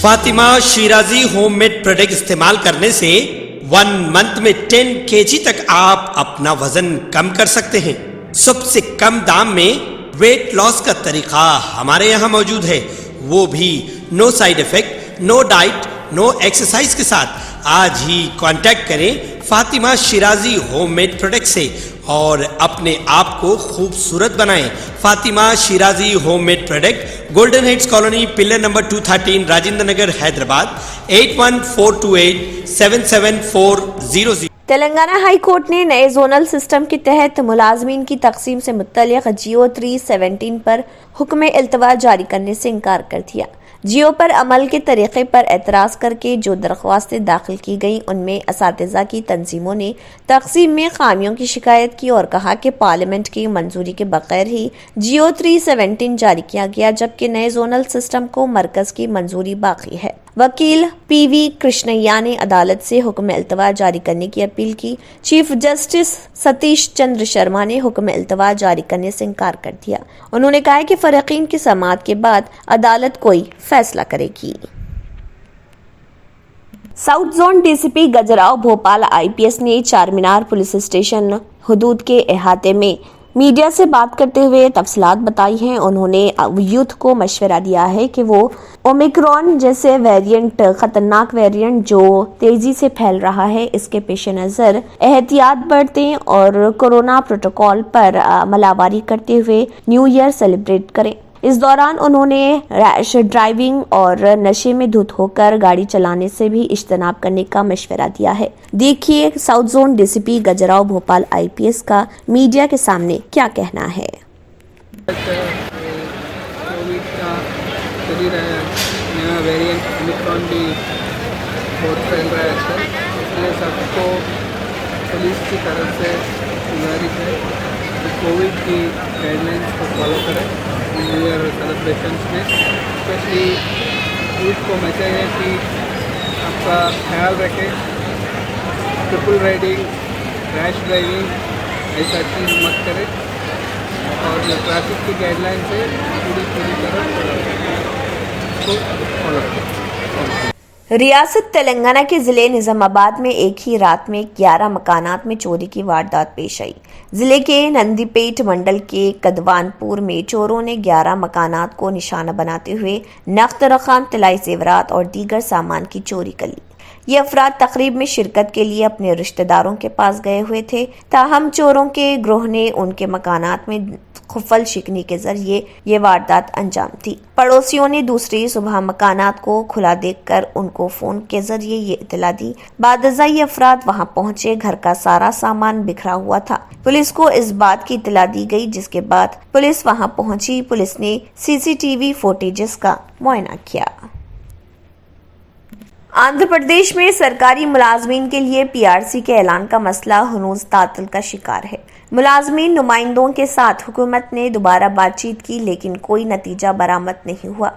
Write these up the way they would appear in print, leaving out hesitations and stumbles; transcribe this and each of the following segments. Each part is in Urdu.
Fatima Shirazi home made product استعمال کرنے سے 1 منتھ میں 10 kg تک آپ اپنا وزن کم کر سکتے ہیں۔ سب سے کم دام میں ویٹ لاس کا طریقہ ہمارے یہاں موجود ہے، وہ بھی no side effect, no diet, no exercise کے ساتھ۔ آج ہی کانٹیکٹ کریں Fatima Shirazi home made product سے اور اپنے آپ کو خوبصورت بنائیں۔ Fatima Shirazi home made product, golden heights colony, pillar number 213، Rajendra Nagar, Hyderabad, 8142877400۔ Telangana high court نے نئے زونل سسٹم کے تحت ملازمین کی تقسیم سے متعلق جیو 317 پر حکم التوا جاری کرنے سے انکار کر دیا۔ جیو پر عمل کے طریقے پر اعتراض کر کے جو درخواستیں داخل کی گئیں ان میں اساتذہ کی تنظیموں نے تقسیم میں خامیوں کی شکایت کی اور کہا کہ پارلیمنٹ کی منظوری کے بغیر ہی جیو 317 جاری کیا گیا، جبکہ نئے زونل سسٹم کو مرکز کی منظوری باقی ہے۔ وکیل پی وی کرشنیا نے عدالت سے حکم التوا جاری کرنے کی اپیل کی۔ چیف جسٹس ستیش چندر شرما نے حکم التوا جاری کرنے سے انکار کر دیا۔ انہوں نے کہا کہ فریقین کی سماعت کے بعد عدالت کوئی فیصلہ کرے گی۔ ساؤتھ زون ڈی سی پی گجراؤ بھوپال IPS نے چار مینار پولیس اسٹیشن حدود کے احاطے میں میڈیا سے بات کرتے ہوئے تفصیلات بتائی ہیں۔ انہوں نے یوتھ کو مشورہ دیا ہے کہ وہ اومیکرون جیسے ویریئنٹ، خطرناک ویریئنٹ جو تیزی سے پھیل رہا ہے، اس کے پیش نظر احتیاط برتیں اور کورونا پروٹوکول پر عمل آوری کرتے ہوئے نیو ایئر سیلیبریٹ کریں۔ اس دوران انہوں نے ریش ڈرائیونگ اور نشے میں دھت ہو کر گاڑی چلانے سے بھی اجتناب کرنے کا مشورہ دیا ہے۔ دیکھیے ساؤتھ زون ڈی سی پی گجراؤ بھوپال IPS کا میڈیا کے سامنے کیا کہنا ہے۔ کووڈ کا چل ہی رہا ہے، نیا ویریئنٹ اومیکرون بھی بہت پھیل رہا ہے آج کل، اس لیے سب کو پولیس کی طرف سے گزارش ہے کہ کووڈ کی گائیڈ لائنس کو فالو کریں نیو ایئر سیلیبریشنس میں۔ اسپیشلی یوتھ کو میسیج ہے کہ آپ کا خیال رکھیں، ٹرپل رائڈنگ، ریش ڈرائیونگ ایسا چیز مت کریں، اور جو ٹریفک کی گائیڈ لائنس ہے پوری طرح کو فالو کریں۔ ریاست تلنگانہ کے ضلع نظام آباد میں ایک ہی رات میں 11 مکانات میں چوری کی واردات پیش آئی۔ ضلع کے نندی پیٹ منڈل کے کدوان پور میں چوروں نے 11 مکانات کو نشانہ بناتے ہوئے نقد رقم، طلائی زیورات اور دیگر سامان کی چوری کر لی۔ یہ افراد تقریب میں شرکت کے لیے اپنے رشتہ داروں کے پاس گئے ہوئے تھے، تاہم چوروں کے گروہ نے ان کے مکانات میں خفل شکنی کے ذریعے یہ واردات انجام دی۔ پڑوسیوں نے دوسری صبح مکانات کو کھلا دیکھ کر ان کو فون کے ذریعے یہ اطلاع دی۔ بعد ازاں یہ افراد وہاں پہنچے، گھر کا سارا سامان بکھرا ہوا تھا۔ پولیس کو اس بات کی اطلاع دی گئی، جس کے بعد پولیس وہاں پہنچی۔ پولیس نے CCTV فوٹیجز کا معائنہ کیا۔ آندھرا پردیش میں سرکاری ملازمین کے لیے PRC کے اعلان کا مسئلہ ہنوز تعطل کا شکار ہے۔ ملازمین نمائندوں کے ساتھ حکومت نے دوبارہ بات چیت کی، لیکن کوئی نتیجہ برآمد نہیں ہوا۔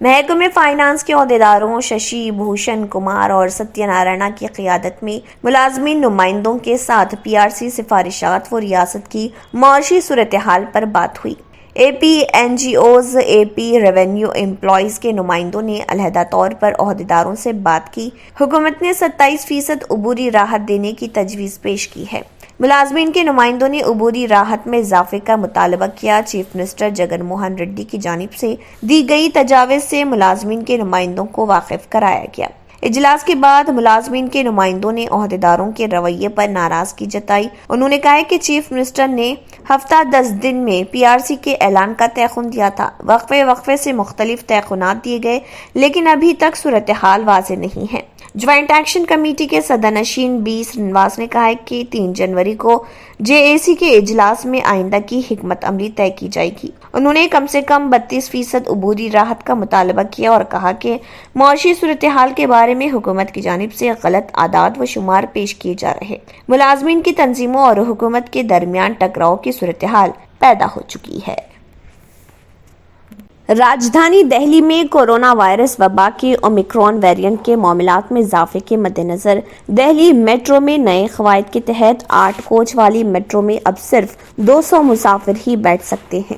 محکمہ فائنانس کے عہدیداروں ششی بھوشن کمار اور ستیہ نارائنا کی قیادت میں ملازمین نمائندوں کے ساتھ PRC سفارشات و ریاست کی معاشی صورتحال پر بات ہوئی۔ AP NGOز، AP ریونیو امپلائیز کے نمائندوں نے علیحدہ طور پر عہدیداروں سے بات کی۔ حکومت نے 27% عبوری راحت دینے کی تجویز پیش کی ہے۔ ملازمین کے نمائندوں نے عبوری راحت میں اضافے کا مطالبہ کیا۔ چیف منسٹر جگن موہن ریڈی کی جانب سے دی گئی تجاویز سے ملازمین کے نمائندوں کو واقف کرایا گیا۔ اجلاس کے بعد ملازمین کے نمائندوں نے عہدیداروں کے رویے پر ناراضگی جتائی۔ انہوں نے کہا کہ چیف منسٹر نے ہفتہ 10 دن میں PRC کے اعلان کا تیقن دیا تھا۔ وقفے سے مختلف تیقنات دیے گئے، لیکن ابھی تک صورتحال واضح نہیں ہے۔ جوائنٹ ایکشن کمیٹی کے صدر نشین B سرینواس نے کہا کہ 3 جنوری کو JAC کے اجلاس میں آئندہ کی حکمت عملی طے کی جائے گی۔ انہوں نے کم سے کم 32% عبوری راحت کا مطالبہ کیا اور کہا کہ معاشی صورتحال کے بارے میں حکومت کی جانب سے غلط اعداد و شمار پیش کیے جا رہے۔ ملازمین کی تنظیموں اور حکومت کے درمیان ٹکراؤ کی صورتحال پیدا ہو چکی ہے۔ راجدھانی دہلی میں کورونا وائرس وبا کے اومیکرون ویریئنٹ کے معاملات میں اضافے کے مد نظر دہلی میٹرو میں نئے قواعد کے تحت 8 کوچ والی میٹرو میں اب صرف 200 مسافر ہی بیٹھ سکتے ہیں۔